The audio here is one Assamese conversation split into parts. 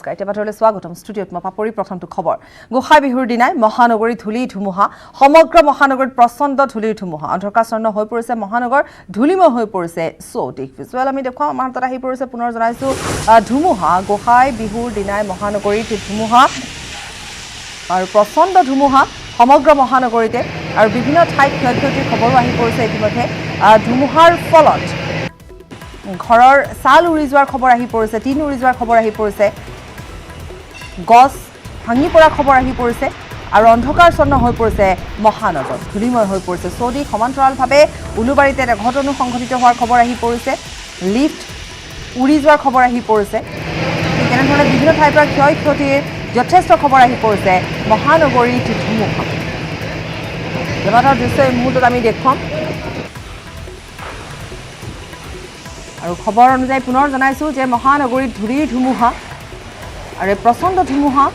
নমস্কাৰ এটা বাতৰিলৈ স্বাগতম ষ্টুডিঅ'ত মই পাপৰি প্ৰথমটো খবৰ গোসাই বিহুৰ দিনাই মহানগৰী ধূলি ধুমুহা সমগ্ৰ মহানগৰীত প্ৰচণ্ড ধূলিৰ ধুমুহা অন্ধকাৰছন্ন হৈ পৰিছে মহানগৰ ধূলিময় হৈ পৰিছে চৌদিশ ভিজুৱেল আমি দেখুৱাম আমাৰ হাতত আহি পৰিছে পুনৰ জনাইছো ধুমুহা গোসাই বিহুৰ দিনাই মহানগৰীত ধুমুহা আৰু প্ৰচণ্ড ধুমুহা সমগ্ৰ মহানগৰীতে আৰু বিভিন্ন ঠাইত ক্ষয়ক্ষতিৰ খবৰো আহি পৰিছে ইতিমধ্যে ধুমুহাৰ ফলত ঘৰৰ চাল উৰি যোৱাৰ খবৰ আহি পৰিছে টিন উৰি যোৱাৰ খবৰ আহি পৰিছে গছ ভাঙি পৰা খবৰ আহি পৰিছে আৰু অন্ধকাৰছন্ন হৈ পৰিছে মহানগৰ ধূলিময় হৈ পৰিছে চৌদিশ সমান্তৰালভাৱে উলুবাৰীতে এটা ঘটনা সংঘটিত হোৱাৰ খবৰ আহি পৰিছে লিফ্ট উৰি যোৱাৰ খবৰ আহি পৰিছে তেনেধৰণে বিভিন্ন ঠাইৰ পৰা ক্ষয়ক্ষতিৰ যথেষ্ট খবৰ আহি পৰিছে মহানগৰীত ধুমুহা কেইবাটাও দৃশ্য এই মুহূৰ্তত আমি দেখুৱাম আৰু খবৰ অনুযায়ী পুনৰ জনাইছোঁ যে মহানগৰীত ধূলিৰ ধুমুহা আৰু প্ৰচণ্ড ধুমুহা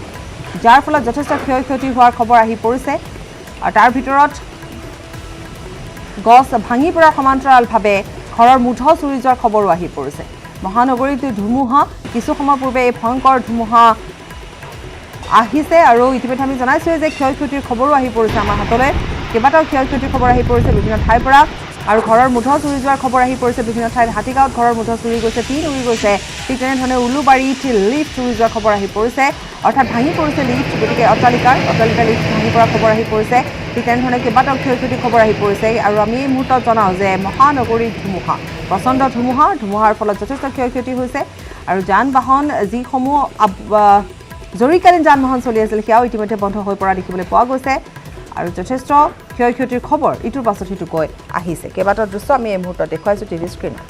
যাৰ ফলত যথেষ্ট ক্ষয়ক্ষতি হোৱাৰ খবৰ আহি পৰিছে আৰু তাৰ ভিতৰত গছ ভাঙি পৰা সমান্তৰালভাৱে ঘৰৰ মুঠ চুৰি যোৱাৰ খবৰো আহি পৰিছে মহানগৰীত ধুমুহা কিছু সময় পূৰ্বে এই ভয়ংকৰ ধুমুহা আহিছে আৰু ইতিমধ্যে আমি জনাইছোঁ যে ক্ষয়ক্ষতিৰ খবৰো আহি পৰিছে আমাৰ হাতলৈ কেইবাটাও ক্ষয়ক্ষতিৰ খবৰ আহি পৰিছে বিভিন্ন ঠাইৰ পৰা আৰু ঘৰৰ মুঠ চুৰি যোৱাৰ খবৰ আহি পৰিছে বিভিন্ন ঠাইত হাতীগাঁৱত ঘৰৰ মুঠ চুৰি গৈছে টিন উৰি গৈছে ঠিক তেনেধৰণে উলুবাৰীত লিফ্ট চুৰি যোৱাৰ খবৰ আহি পৰিছে অৰ্থাৎ ভাঙি পৰিছে লিফ্ট গতিকে অট্টালিকাৰ লিফ্ট ভাঙি পৰা খবৰ আহি পৰিছে ঠিক তেনেধৰণে কেইবাটাও ক্ষয়ক্ষতিৰ খবৰ আহি পৰিছে আৰু আমি এই মুহূৰ্তত জনাওঁ যে মহানগৰীত ধুমুহা প্ৰচণ্ড ধুমুহাৰ ফলত যথেষ্ট ক্ষয়ক্ষতি হৈছে আৰু যান বাহন যিসমূহ জৰুৰীকালীন যান বাহন চলি আছিল সেয়াও ইতিমধ্যে বন্ধ হৈ পৰা দেখিবলৈ পোৱা গৈছে আৰু যথেষ্ট ক্ষয়ক্ষতিৰ খবৰ ইটোৰ পাছত সিটোকৈ আহিছে কেইবাটাও দৃশ্য আমি এই মুহূৰ্তত দেখুৱাইছোঁ টিভি স্ক্ৰীণত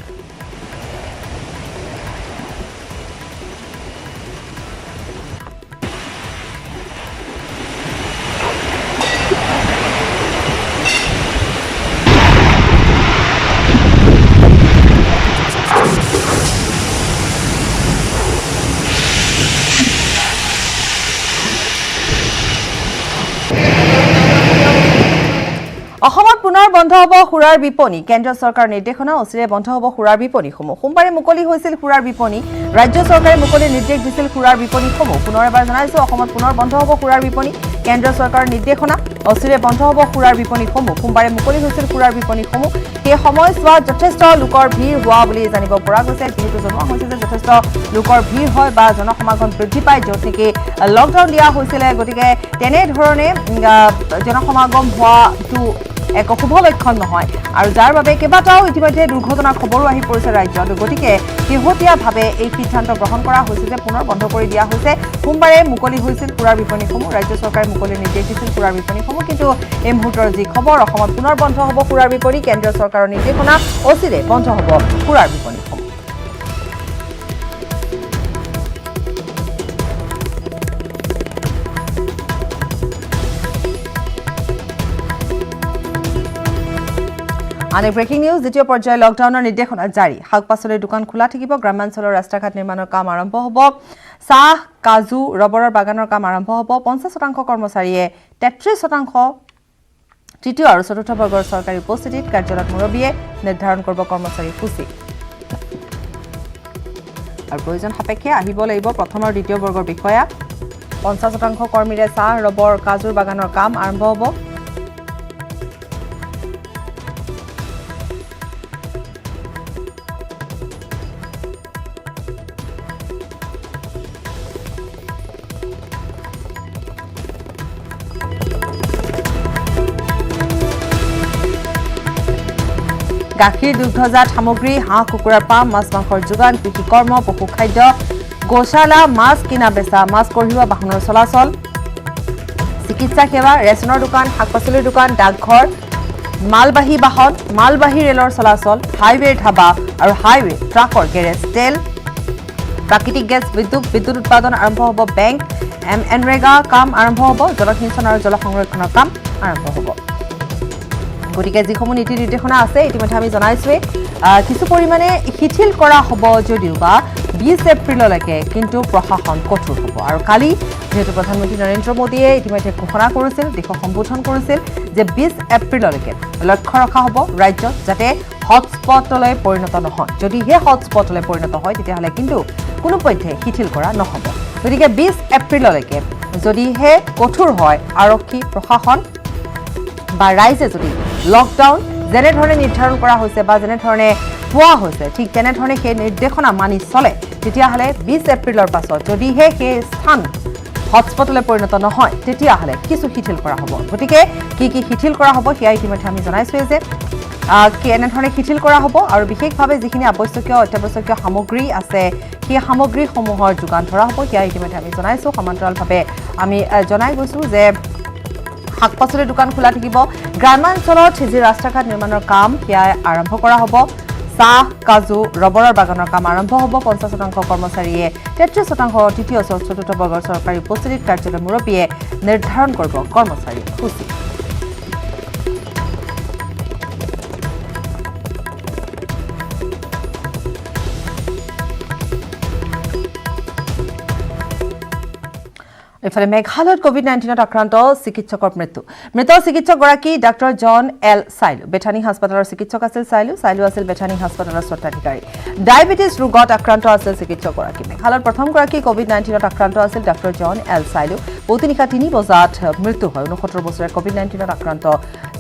অসমত পুনৰ বন্ধ হ'ব সুৰাৰ বিপণী কেন্দ্ৰীয় চৰকাৰৰ নিৰ্দেশনা অচিৰে বন্ধ হ'ব সুৰাৰ বিপণীসমূহ সোমবাৰে মুকলি হৈছিল সুৰাৰ বিপণী ৰাজ্য চৰকাৰে মুকলি নিৰ্দেশ দিছিল সুৰাৰ বিপণীসমূহ পুনৰ এবাৰ জনাইছোঁ অসমত পুনৰ বন্ধ হ'ব সুৰাৰ বিপণী কেন্দ্ৰীয় চৰকাৰৰ নিৰ্দেশনা অচিৰে বন্ধ হ'ব সুৰাৰ বিপণীসমূহ সোমবাৰে মুকলি হৈছিল সুৰাৰ বিপণীসমূহ সেই সময়ছোৱাত যথেষ্ট লোকৰ ভিৰ হোৱা বুলি জানিব পৰা গৈছে যিহেতু জনোৱা হৈছে যে যথেষ্ট লোকৰ ভিৰ হয় বা জনসমাগম বৃদ্ধি পায় য'ত নেকি লকডাউন দিয়া হৈছিলে গতিকে তেনেধৰণে জনসমাগম হোৱাটো এক শুভ লক্ষণ নহয় আৰু যাৰ বাবে কেইবাটাও ইতিমধ্যে দুৰ্ঘটনাৰ খবৰো আহি পৰিছে ৰাজ্যত গতিকে শেহতীয়াভাৱে এই সিদ্ধান্ত গ্ৰহণ কৰা হৈছে যে পুনৰ বন্ধ কৰি দিয়া হৈছে সোমবাৰে মুকলি হৈছিল সুৰাৰ বিপণীসমূহ ৰাজ্য চৰকাৰে মুকলি নিৰ্দেশ দিছিল সুৰাৰ বিপণীসমূহ কিন্তু এই মুহূৰ্তৰ যি খবৰ অসমত পুনৰ বন্ধ হ'ব সুৰাৰ বিপণী কেন্দ্ৰীয় চৰকাৰৰ নিৰ্দেশনা অচিৰে বন্ধ হ'ব সুৰাৰ বিপণীসমূহ আন ব্ৰেকিং নিউজ দ্বিতীয় পৰ্যায়ৰ লকডাউনৰ নিৰ্দেশনা জাৰি শাক পাচলিৰ দোকান খোলা থাকিব গ্ৰামাঞ্চলৰ ৰাস্তা ঘাট নিৰ্মাণৰ কাম আৰম্ভ হ'ব চাহ কাজু ৰবৰৰ বাগানৰ কাম আৰম্ভ হ'ব 50% কৰ্মচাৰীয়ে 33% তৃতীয় আৰু চতুৰ্থ বৰ্গৰ চৰকাৰী উপস্থিতিত কাৰ্যালয়ত মুৰব্বীয়ে নিৰ্ধাৰণ কৰিব কৰ্মচাৰীৰ সূচী আৰু প্ৰয়োজন সাপেক্ষে আহিব লাগিব প্ৰথম আৰু দ্বিতীয় বৰ্গৰ বিষয়া 50% কৰ্মীৰে চাহ ৰবৰ কাজুৰ বাগানৰ কাম আৰম্ভ হ'ব গাখীৰ দুগ্ধজাত সামগ্ৰী হাঁহ কুকুৰাৰ পাম মাছ মাংসৰ যোগান কৃষি কৰ্ম পশু খাদ্য গোশালা মাছ কিনা বেচা মাছ কঢ়িওৱা বাহনৰ চলাচল চিকিৎসা সেৱা ৰেচনৰ দোকান শাক পাচলিৰ দোকান ডাকঘৰ মালবাহী বাহন মালবাহী ৰেলৰ চলাচল হাইৱেৰ ধাবা আৰু হাইৱে ট্ৰাকৰ গেৰেজ তেল প্ৰাকৃতিক গেছ বিদ্যুৎ উৎপাদন আৰম্ভ হ'ব বেংক এনৰেগা কাম আৰম্ভ হ'ব জলসিঞ্চন আৰু জল সংৰক্ষণৰ কাম আৰম্ভ হ'ব গতিকে যিসমূহ নীতি নিৰ্দেশনা আছে ইতিমধ্যে আমি জনাইছোৱে কিছু পৰিমাণে শিথিল কৰা হ'ব যদিও বা 20 এপ্ৰিললৈকে কিন্তু প্ৰশাসন কঠোৰ হ'ব আৰু কালি যেহেতু প্ৰধানমন্ত্ৰী নৰেন্দ্ৰ মোদীয়ে ইতিমধ্যে ঘোষণা কৰিছিল দেশক সম্বোধন কৰিছিল যে 20 এপ্ৰিললৈকে লক্ষ্য ৰখা হ'ব ৰাজ্যত যাতে হটস্পটলৈ পৰিণত নহয় যদি হে হটস্পটলৈ পৰিণত হয় তেতিয়াহ'লে কিন্তু কোনো পধ্যে শিথিল কৰা নহ'ব গতিকে 20 এপ্ৰিললৈকে যদিহে কঠোৰ হয় আৰক্ষী প্ৰশাসন বা ৰাইজে যদি লকডাউন যেনেধৰণে নিৰ্ধাৰণ কৰা হৈছে বা যেনেধৰণে পোৱা হৈছে ঠিক তেনেধৰণে সেই নিৰ্দেশনা মানি চলে তেতিয়াহ'লে 20 এপ্ৰিলৰ পাছত যদিহে সেই স্থান হটস্পটলৈ পৰিণত নহয় তেতিয়াহ'লে কিছু শিথিল কৰা হ'ব গতিকে কি শিথিল কৰা হ'ব সেয়া ইতিমধ্যে আমি জনাইছোৱে যে কেনেধৰণে শিথিল কৰা হ'ব আৰু বিশেষভাৱে যিখিনি আৱশ্যকীয় অত্যাৱশ্যকীয় সামগ্ৰী আছে সেই সামগ্ৰীসমূহৰ যোগান ধৰা হ'ব সেয়া ইতিমধ্যে আমি জনাইছোঁ সমান্তৰালভাৱে আমি জনাই গৈছোঁ যে শাক পাচলিৰ দোকান খোলা থাকিব গ্ৰামাঞ্চলত যি ৰাস্তা ঘাট নিৰ্মাণৰ কাম সেয়া আৰম্ভ কৰা হ'ব চাহ কাজু ৰবৰৰ বাগানৰ কাম আৰম্ভ হ'ব 50% কৰ্মচাৰীয়ে 33% তৃতীয় চতুৰ্থ বৰ্গৰ চৰকাৰী উপস্থিতিত কাৰ্যালয় মুৰব্বীয়ে নিৰ্ধাৰণ কৰিব কৰ্মচাৰী সূচী ইফালে মেঘালয়ত কোভিড-19ত আক্ৰান্ত চিকিৎসকৰ মৃত চিকিৎসকগৰাকী ডাক্তৰ জন এল চাইলু বেথানী হাস্পতালৰ চিকিৎসক আছিল চাইলু আছিল বেথানী হাস্পতালৰ স্বত্বাধিকাৰী ডায়েবেটিছ ৰোগত আক্ৰান্ত আছিল চিকিৎসকগৰাকী মেঘালয়ৰ প্ৰথমগৰাকী কোভিড-19ত আক্ৰান্ত আছিল ডাক্তৰ জন এল চাইলু পুৱা নিশা 3 বজাত মৃত্যু হয় 69 বছৰীয়া কোভিড-19ত আক্ৰান্ত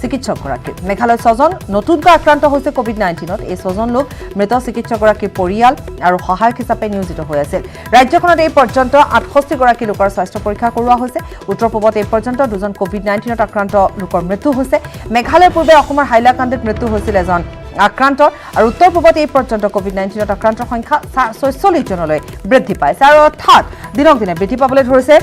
চিকিৎসকগৰাকী মেঘালয়ত 6 জন নতুনকৈ আক্ৰান্ত হৈছে কোভিড-19ত এই 6 জন লোক মৃত চিকিৎসকগৰাকীৰ পৰিয়াল আৰু সহায়ক হিচাপে নিয়োজিত হৈ আছিল ৰাজ্যখনত এই পৰ্যন্ত 68 গৰাকী লোকৰ স্বাস্থ্য পৰীক্ষা কৰোৱা হৈছে উত্তৰ পূবত এই পৰ্যন্ত 2 জন কোভিড-19ত আক্ৰান্ত লোকৰ মৃত্যু হৈছে মেঘালয়ৰ পূৰ্বে অসমৰ হাইলাকান্দিত মৃত্যু হৈছিল এজন আক্ৰান্ত আৰু উত্তৰ পূবত এই পৰ্যন্ত কোভিড-19ত আক্ৰান্তৰ সংখ্যা 46 জনলৈ বৃদ্ধি পাইছে আৰু অৰ্থাৎ দিনক দিনে বৃদ্ধি পাবলৈ ধৰিছে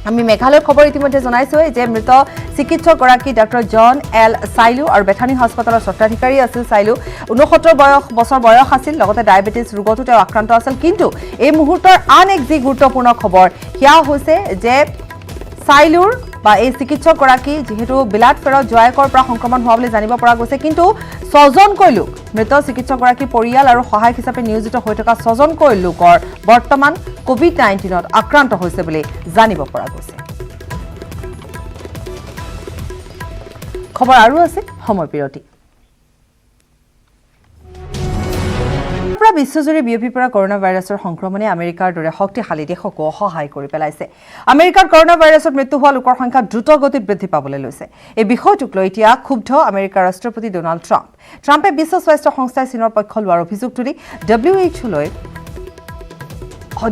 আমি মেঘালয়ৰ খবৰ ইতিমধ্যে জনাইছো যে মৃত চিকিৎসকগৰাকী ডাক্তৰ জন এল চাইলু আৰু বেথানী হাস্পতালৰ স্বত্বাধিকাৰী আছিল চাইলু 69 বছৰ বয়স আছিল লগতে ডায়েবেটিছ ৰোগতো তেওঁ আক্ৰান্ত আছিল কিন্তু এই মুহূৰ্তৰ আন এক যি গুৰুত্বপূৰ্ণ খবৰ সেয়া হৈছে যে চাইলুৰ বা এই চিকিৎসকগৰাকী যেহেতু বিলাত ফেৰত জয়াকৰ পৰা সংক্ৰমণ হোৱা বুলি জানিব পৰা গৈছে কিন্তু 6 জনকৈ লোক মৃত চিকিৎসকগৰাকী পৰিয়াল আৰু সহায়ক হিচাপে নিয়োজিত হৈ থকা 6 জনকৈ লোকৰ বৰ্তমান কোভিড-19ত আক্ৰান্ত হৈছে বুলি জানিব পৰা গৈছে খবৰ আৰু আছে সময় বিৰতি বিশ্বজুৰি বিয়পি পৰা কৰোনা ভাইৰাছৰ সংক্ৰমণে আমেৰিকাৰ দৰে শক্তিশালী দেশকো সহায় কৰি পেলাইছে আমেৰিকাৰ কৰোনা ভাইৰাছত মৃত্যু হোৱা লোকৰ সংখ্যা দ্ৰুতগতিত বৃদ্ধি পাবলৈ লৈছে এই বিষয়টোক লৈ এতিয়া ক্ষুব্ধ আমেৰিকাৰ ৰাষ্ট্ৰপতি ডোনাল্ড ট্ৰাম্পে বিশ্ব স্বাস্থ্য সংস্থাই চীনৰ পক্ষ লোৱাৰ অভিযোগ তুলি WHO লৈ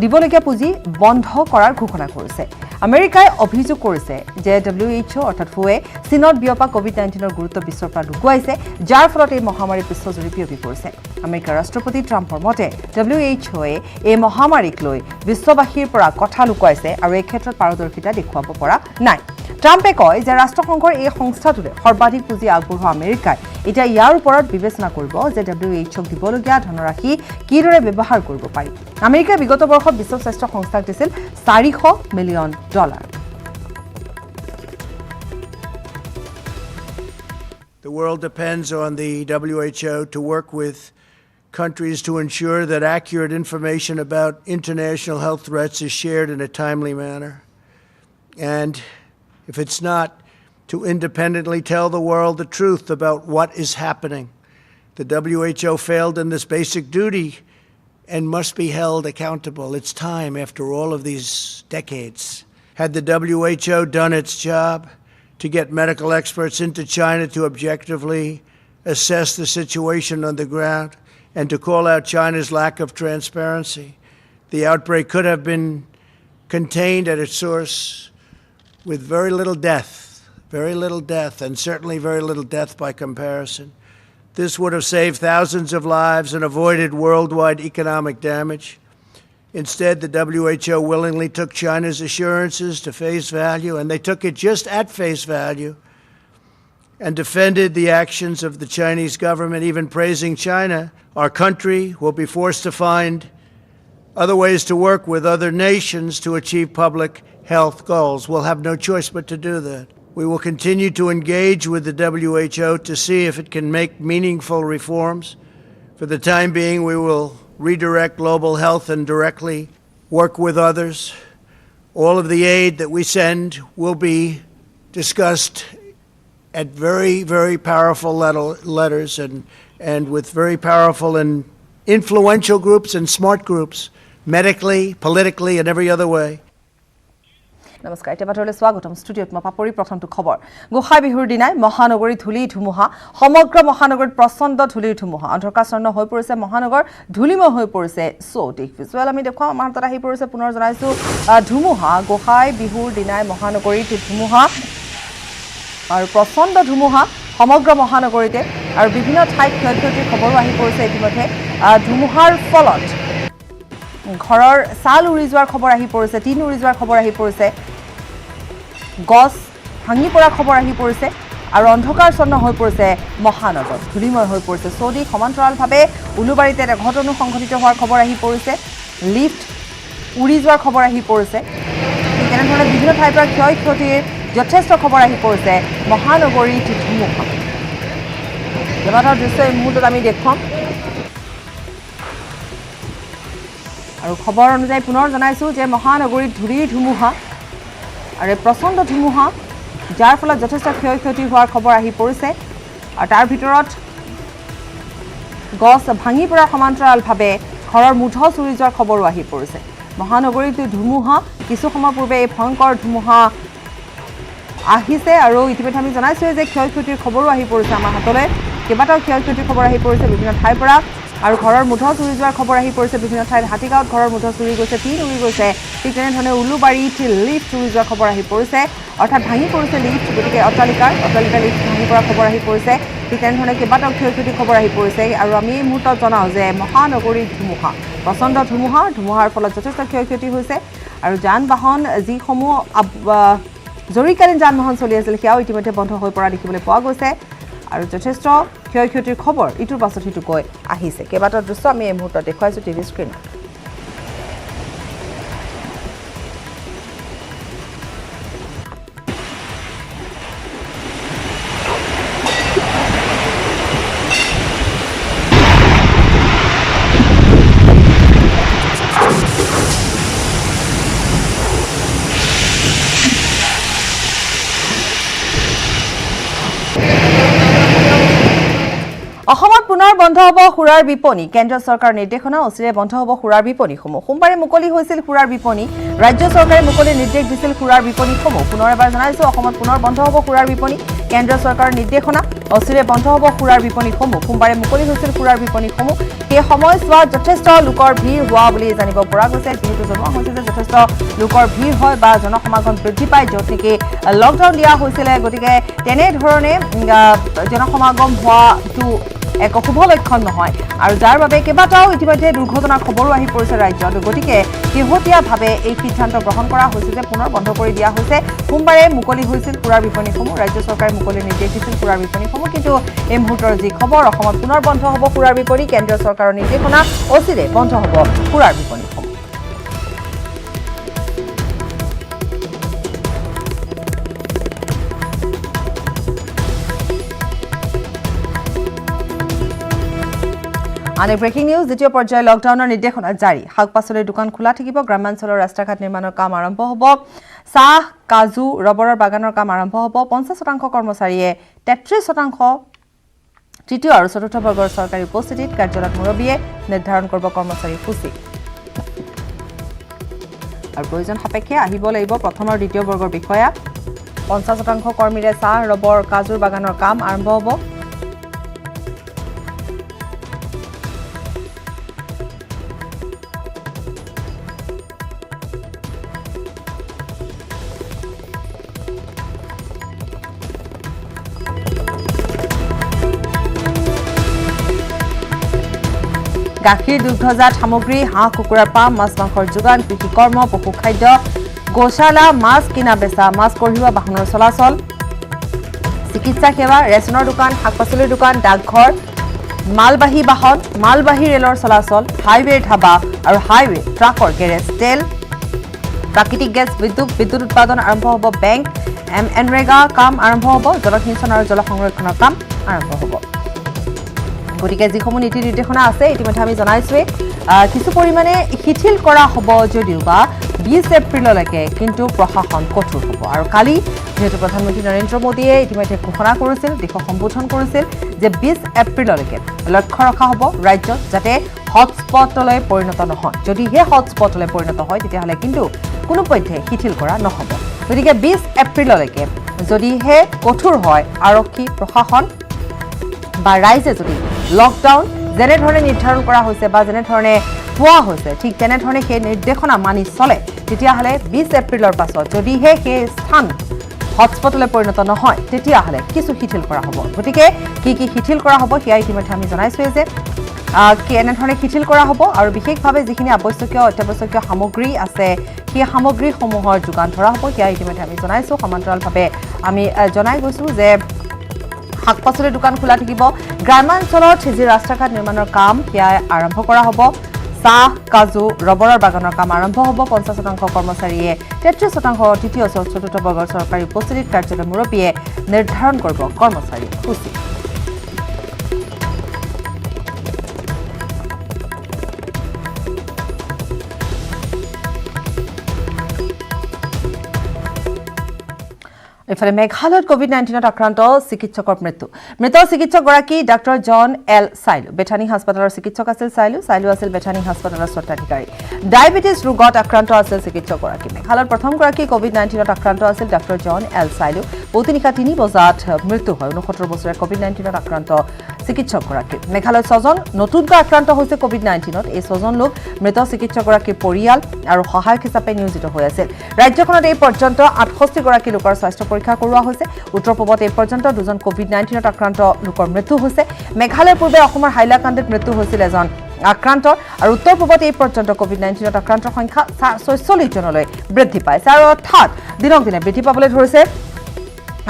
দিবলগীয়া পুঁজি বন্ধ কৰাৰ ঘোষণা কৰিছে আমেৰিকাই অভিযোগ কৰিছে যে WHO অৰ্থাৎ ফুৱে চীনত বিয়পা কোভিড-19ৰ গুৰুত্ব বিশ্বৰ পৰা লুকুৱাইছে যাৰ ফলত এই মহামাৰী বিশ্বজুৰি বিয়পি পৰিছে আমেৰিকাৰ ৰাষ্ট্ৰপতি ট্ৰাম্পৰ মতে WHOয়ে এই মহামাৰীক লৈ বিশ্ববাসীৰ পৰা কথা লুকুৱাইছে আৰু এই ক্ষেত্ৰত পাৰদৰ্শিতা দেখুৱাব পৰা নাই ট্ৰাম্পে কয় যে ৰাষ্ট্ৰসংঘৰ এই সংস্থাটোৰে সৰ্বাধিক পুঁজি আগবঢ়োৱা আমেৰিকাই এতিয়া ইয়াৰ ওপৰত বিবেচনা কৰিব যে WHOক দিবলগীয়া ধনৰাশি কিদৰে ব্যৱহাৰ কৰিব পাৰি আমেৰিকাই বিগত বৰ্ষত বিশ্ব স্বাস্থ্য সংস্থাক দিছিল $400 million The world depends on the WHO to work with countries to ensure that accurate information about international health threats is shared in a timely manner. And if it's not, to independently tell the world the truth about what is happening. The WHO failed in this basic duty and must be held accountable. It's time after all of these decades. Had the WHO done its job to get medical experts into China to objectively assess the situation on the ground and to call out China's lack of transparency, the outbreak could have been contained at its source with very little death, and certainly very little death by comparison. This would have saved thousands of lives and avoided worldwide economic damage. Instead, the WHO willingly took China's assurances to face value, and they took it just at face value, and defended the actions of the Chinese government, even praising China. Our country will be forced to find other ways to work with other nations to achieve public health goals. We'll have no choice but to do that. We will continue to engage with the WHO to see if it can make meaningful reforms. For the time being, we will redirect global health and directly work with others. All of the aid that we send will be discussed at very, very powerful letters and with very powerful and influential groups and smart groups medically, politically, and every other way. নমস্কাৰ এতিয়া বাতৰিলৈ স্বাগতম ষ্টুডিঅ'ত মই পাপৰি প্ৰথমটো খবৰ গোসাই বিহুৰ দিনাই মহানগৰী ধূলি ধুমুহা সমগ্ৰ মহানগৰীত প্ৰচণ্ড ধূলিৰ ধুমুহা অন্ধকাৰাচ্ছন্ন হৈ পৰিছে মহানগৰ ধূলিময় হৈ পৰিছে চৌদিশ ভিজুৱেল আমি দেখুৱাম আমাৰ হাতত আহি পৰিছে পুনৰ জনাইছো ধুমুহা গোসাই বিহুৰ দিনাই মহানগৰীত ধুমুহা আৰু প্ৰচণ্ড ধুমুহা সমগ্ৰ মহানগৰীতে আৰু বিভিন্ন ঠাইত ক্ষয়ক্ষতিৰ খবৰো আহি পৰিছে ইতিমধ্যে ধুমুহাৰ ফলত ঘৰৰ ছাল উৰি যোৱাৰ খবৰ আহি পৰিছে টিন উৰি যোৱাৰ খবৰ আহি পৰিছে গছ ভাঙি পৰা খবৰ আহি পৰিছে আৰু অন্ধকাৰচ্ছন্ন হৈ পৰিছে মহানগৰ ধূলিময় হৈ পৰিছে চৌদিশ সমান্তৰালভাৱে উলুবাৰীতে ঘটনা সংঘটিত হোৱাৰ খবৰ আহি পৰিছে লিফ্ট উৰি যোৱাৰ খবৰ আহি পৰিছে তেনেধৰণে বিভিন্ন ঠাইৰ পৰা ক্ষয়ক্ষতিৰ যথেষ্ট খবৰ আহি পৰিছে মহানগৰীত ধুমুহা কেইবাটাও দৃশ্য এই মুহূৰ্তত আমি দেখুৱাম আৰু খবৰ অনুযায়ী পুনৰ জনাইছো যে মহানগৰীত ধূলিৰ ধুমুহা আৰু প্ৰচণ্ড ধুমুহা যাৰ ফলত যথেষ্ট ক্ষয়ক্ষতি হোৱাৰ খবৰ আহি পৰিছে আৰু তাৰ ভিতৰত গছ ভাঙি পৰা সমান্তৰালভাৱে ঘৰৰ মুঠ চুৰি যোৱাৰ খবৰো আহি পৰিছে মহানগৰীত ধুমুহা কিছু সময় পূৰ্বে এই ভয়ংকৰ ধুমুহা আহিছে আৰু ইতিমধ্যে আমি জনাইছোঁ যে ক্ষয়ক্ষতিৰ খবৰো আহি পৰিছে আমাৰ হাতলৈ কেইবাটাও ক্ষয়ক্ষতিৰ খবৰ আহি পৰিছে বিভিন্ন ঠাইৰ পৰা আৰু ঘৰৰ মুঠ চুৰি যোৱাৰ খবৰ আহি পৰিছে বিভিন্ন ঠাইত হাতীগাঁৱত ঘৰৰ মুঠ চুৰি গৈছে টিন উৰি গৈছে ঠিক তেনেধৰণে উলুবাৰীত লিফ্ট উৰি যোৱাৰ খবৰ আহি পৰিছে অৰ্থাৎ ভাঙি পৰিছে লিফ্ট গতিকে অট্টালিকাৰ লিফ্ট ভাঙি পৰা খবৰ আহি পৰিছে ঠিক তেনেধৰণে কেইবাটাও ক্ষয়ক্ষতিৰ খবৰ আহি পৰিছে আৰু আমি এই মুহূৰ্তত জনাওঁ যে মহানগৰীত ধুমুহা প্ৰচণ্ড ধুমুহাৰ ফলত যথেষ্ট ক্ষয়ক্ষতি হৈছে আৰু যান বাহন যিসমূহ জৰুৰীকালীন যান বাহন চলি আছিল সেয়াও ইতিমধ্যে বন্ধ হৈ পৰা দেখিবলৈ পোৱা গৈছে আৰু যথেষ্ট ক্ষয়ক্ষতিৰ খবৰ ইটোৰ পাছত সিটোকৈ আহিছে কেইবাটাও দৃশ্য আমি এই মুহূৰ্তত দেখুৱাইছোঁ টিভি স্ক্ৰীণত অসমত পুনৰ বন্ধ হ'ব সুৰাৰ বিপণী কেন্দ্ৰীয় চৰকাৰৰ নিৰ্দেশনা অচিৰে বন্ধ হ'ব সুৰাৰ বিপণীসমূহ সোমবাৰে মুকলি হৈছিল সুৰাৰ বিপণী ৰাজ্য চৰকাৰে মুকলিৰ নিৰ্দেশ দিছিল সুৰাৰ বিপণীসমূহ পুনৰ এবাৰ জনাইছোঁ অসমত পুনৰ বন্ধ হ'ব সুৰাৰ বিপণী কেন্দ্ৰীয় চৰকাৰৰ নিৰ্দেশনা অচিৰে বন্ধ হ'ব সুৰাৰ বিপণীসমূহ সোমবাৰে মুকলি হৈছিল সুৰাৰ বিপণীসমূহ সেই সময়ছোৱাত যথেষ্ট লোকৰ ভিৰ হোৱা বুলি জানিব পৰা গৈছে যিহেতু জনোৱা হৈছে যে যথেষ্ট লোকৰ ভিৰ হয় বা জনসমাগম বৃদ্ধি পায় য'ত নেকি লকডাউন দিয়া হৈছিলে গতিকে তেনেধৰণে জনসমাগম হোৱাটো এক শুভ লক্ষণ নহয় আৰু যাৰ বাবে কেইবাটাও ইতিমধ্যে দুৰ্ঘটনাৰ খবৰো আহি পৰিছে ৰাজ্যত গতিকে শেহতীয়াভাৱে এই সিদ্ধান্ত গ্ৰহণ কৰা হৈছে যে পুনৰ বন্ধ কৰি দিয়া হৈছে সোমবাৰে মুকলি হৈছিল সুৰাৰ বিপণীসমূহ ৰাজ্য চৰকাৰে মুকলিৰ নিৰ্দেশ দিছিল সুৰাৰ বিপণীসমূহ কিন্তু এই মুহূৰ্তৰ যি খবৰ অসমত পুনৰ বন্ধ হ'ব সুৰাৰ বিপণী কেন্দ্ৰীয় চৰকাৰৰ নিৰ্দেশনা অচিৰে বন্ধ হ'ব সুৰাৰ বিপণীসমূহ আন ব্ৰেকিং নিউজ দ্বিতীয় পৰ্যায়ৰ লকডাউনৰ নিৰ্দেশনা জাৰি শাক পাচলিৰ দোকান খোলা থাকিব গ্ৰামাঞ্চলৰ ৰাস্তা ঘাট নিৰ্মাণৰ কাম আৰম্ভ হ'ব চাহ কাজু ৰবৰৰ বাগানৰ কাম আৰম্ভ হ'ব 50% কৰ্মচাৰীয়ে 33% তৃতীয় আৰু চতুৰ্থ বৰ্গৰ চৰকাৰী উপস্থিতিত কাৰ্যালয়ত মুৰব্বীয়ে নিৰ্ধাৰণ কৰিব কৰ্মচাৰীৰ সূচী আৰু প্ৰয়োজন সাপেক্ষে আহিব লাগিব প্ৰথম আৰু দ্বিতীয় বৰ্গৰ বিষয়া 50% কৰ্মীৰে চাহ ৰবৰ কাজুৰ বাগানৰ কাম আৰম্ভ হ'ব গাখীৰ দুগ্ধজাত সামগ্ৰী হাঁহ কুকুৰাৰ পাম মাছ মাংসৰ যোগান কৃষি কৰ্ম পশু খাদ্য গোশালা মাছ কিনা বেচা মাছ কঢ়িওৱা বাহনৰ চলাচল চিকিৎসা সেৱা ৰেচনৰ দোকান শাক পাচলিৰ দোকান ডাকঘৰ মালবাহী বাহন মালবাহী ৰেলৰ চলাচল হাইৱে ধাবা আৰু হাইৱে ট্ৰাকৰ গেৰেজ তেল প্ৰাকৃতিক গেছ বিদ্যুৎ উৎপাদন আৰম্ভ হ'ব বেংক এনৰেগা কাম আৰম্ভ হ'ব জলসিঞ্চন আৰু জল সংৰক্ষণৰ কাম আৰম্ভ হ'ব গতিকে যিসমূহ নীতি নিৰ্দেশনা আছে ইতিমধ্যে আমি জনাইছোৱেই কিছু পৰিমাণে শিথিল কৰা হ'ব যদিও বা 20 এপ্ৰিললৈকে কিন্তু প্ৰশাসন কঠোৰ হ'ব আৰু কালি যেহেতু প্ৰধানমন্ত্ৰী নৰেন্দ্ৰ মোদীয়ে ইতিমধ্যে ঘোষণা কৰিছিল দেশক সম্বোধন কৰিছিল যে 20 এপ্ৰিললৈকে লক্ষ্য ৰখা হ'ব ৰাজ্যত যাতে হটস্পটলৈ পৰিণত নহয় যদিহে হটস্পটলৈ পৰিণত হয় তেতিয়াহ'লে কিন্তু কোনো পধ্যে শিথিল কৰা নহ'ব গতিকে 20 এপ্ৰিললৈকে যদিহে কঠোৰ হয় আৰক্ষী প্ৰশাসন বা ৰাইজে যদি লকডাউন যেনেধৰণে নিৰ্ধাৰণ কৰা হৈছে বা যেনেধৰণে পোৱা হৈছে ঠিক তেনেধৰণে সেই নিৰ্দেশনা মানি চলে তেতিয়াহ'লে 20 এপ্ৰিলৰ পাছত যদিহে সেই স্থান হটস্পটলৈ পৰিণত নহয় তেতিয়াহ'লে কিছু শিথিল কৰা হ'ব গতিকে কি শিথিল কৰা হ'ব সেয়া ইতিমধ্যে আমি জনাইছোৱে যে কেনেধৰণে শিথিল কৰা হ'ব আৰু বিশেষভাৱে যিখিনি আৱশ্যকীয় অত্যাৱশ্যকীয় সামগ্ৰী আছে সেই সামগ্ৰীসমূহৰ যোগান ধৰা হ'ব সেয়া ইতিমধ্যে আমি জনাইছোঁ সমান্তৰালভাৱে আমি জনাই গৈছোঁ যে শাক-পাচলিৰ দোকান খোলা থাকিব গ্ৰামাঞ্চলত যি ৰাস্তা ঘাট নিৰ্মাণৰ কাম সেয়া আৰম্ভ কৰা হ'ব চাহ কাজু ৰবৰৰ বাগানৰ কাম আৰম্ভ হ'ব 50% কৰ্মচাৰীয়ে 33% তৃতীয় চতুৰ্থ বৰ্গৰ চৰকাৰী উপস্থিতিত কাৰ্যালয় মুৰব্বীয়ে নিৰ্ধাৰণ কৰিব কৰ্মচাৰী সূচী এফালে মেঘালয়ত কোভিড-19ত আক্ৰান্ত চিকিৎসকৰ মৃত্যু মৃত চিকিৎসকগৰাকী ডাক্তৰ জন এল চাইলু বেথানী হাস্পতালৰ চিকিৎসক আছিল চাইলু আছিল বেথানী হাস্পতালৰ স্বত্বাধিকাৰী ডায়েবেটিছ ৰোগত আক্ৰান্ত আছিল চিকিৎসকগৰাকী মেঘালয়ৰ প্ৰথমগৰাকী কোভিড-19ত আক্ৰান্ত আছিল ডাক্তৰ জন এল চাইলু পুৱতিনিশা 3 বজাত মৃত্যু হয় 69 বছৰীয়া কোভিড-19ত আক্ৰান্ত চিকিৎসকগৰাকী মেঘালয়ত 6 জন নতুনকৈ আক্ৰান্ত হৈছে কোভিড-19ত এই 6 জন লোক মৃত চিকিৎসকগৰাকীৰ পৰিয়াল আৰু সহায়ক হিচাপে নিয়োজিত হৈ আছিল ৰাজ্যখনত এই পৰ্যন্ত 68 গৰাকী লোকৰ স্বাস্থ্য পৰীক্ষা কৰোৱা হৈছে উত্তৰ পূবত এই পৰ্যন্ত 2 জন কোভিড-19ত আক্ৰান্ত লোকৰ মৃত্যু হৈছে মেঘালয়ৰ পূৰ্বে অসমৰ হাইলাকান্দিত মৃত্যু হৈছিল এজন আক্ৰান্ত আৰু উত্তৰ পূবত এই পৰ্যন্ত কোভিড-19ত আক্ৰান্তৰ সংখ্যা 46 জনলৈ বৃদ্ধি পাইছে আৰু অৰ্থাৎ দিনক দিনে বৃদ্ধি পাবলৈ ধৰিছে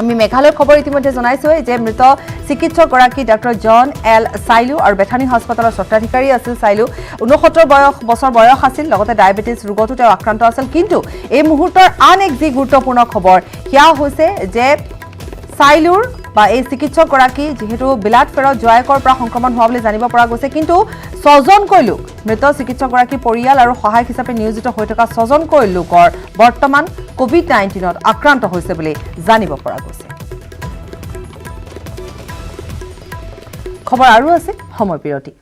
আমি মেঘালয়ৰ খবৰ ইতিমধ্যে জনাইছোৱে যে মৃত চিকিৎসকগৰাকী ডাক্তৰ জন এল চাইলু আৰু বেথানী হাস্পতালৰ স্বত্বাধিকাৰী আছিল চাইলু 69 বছৰ বয়স আছিল লগতে ডায়েবেটিছ ৰোগতো তেওঁ আক্ৰান্ত আছিল কিন্তু এই মুহূৰ্তৰ আন এক যি গুৰুত্বপূৰ্ণ খবৰ সেয়া হৈছে যে চাইলুৰ বা এই চিকিৎসকগৰাকী যেহেতু বিলাত ফেৰত জয়াকৰ পৰা সংক্ৰমণ হোৱা বুলি জানিব পৰা গৈছে কিন্তু 6 জনকৈ লোক মৃত চিকিৎসকগৰাকী পৰিয়াল আৰু সহায়ক হিচাপে নিয়োজিত হৈ থকা 6 জনকৈ লোকৰ বৰ্তমান কোভিড-19ত আক্ৰান্ত হৈছে বুলি জানিব পৰা গৈছে খবৰ আৰু আছে সময় বিৰতি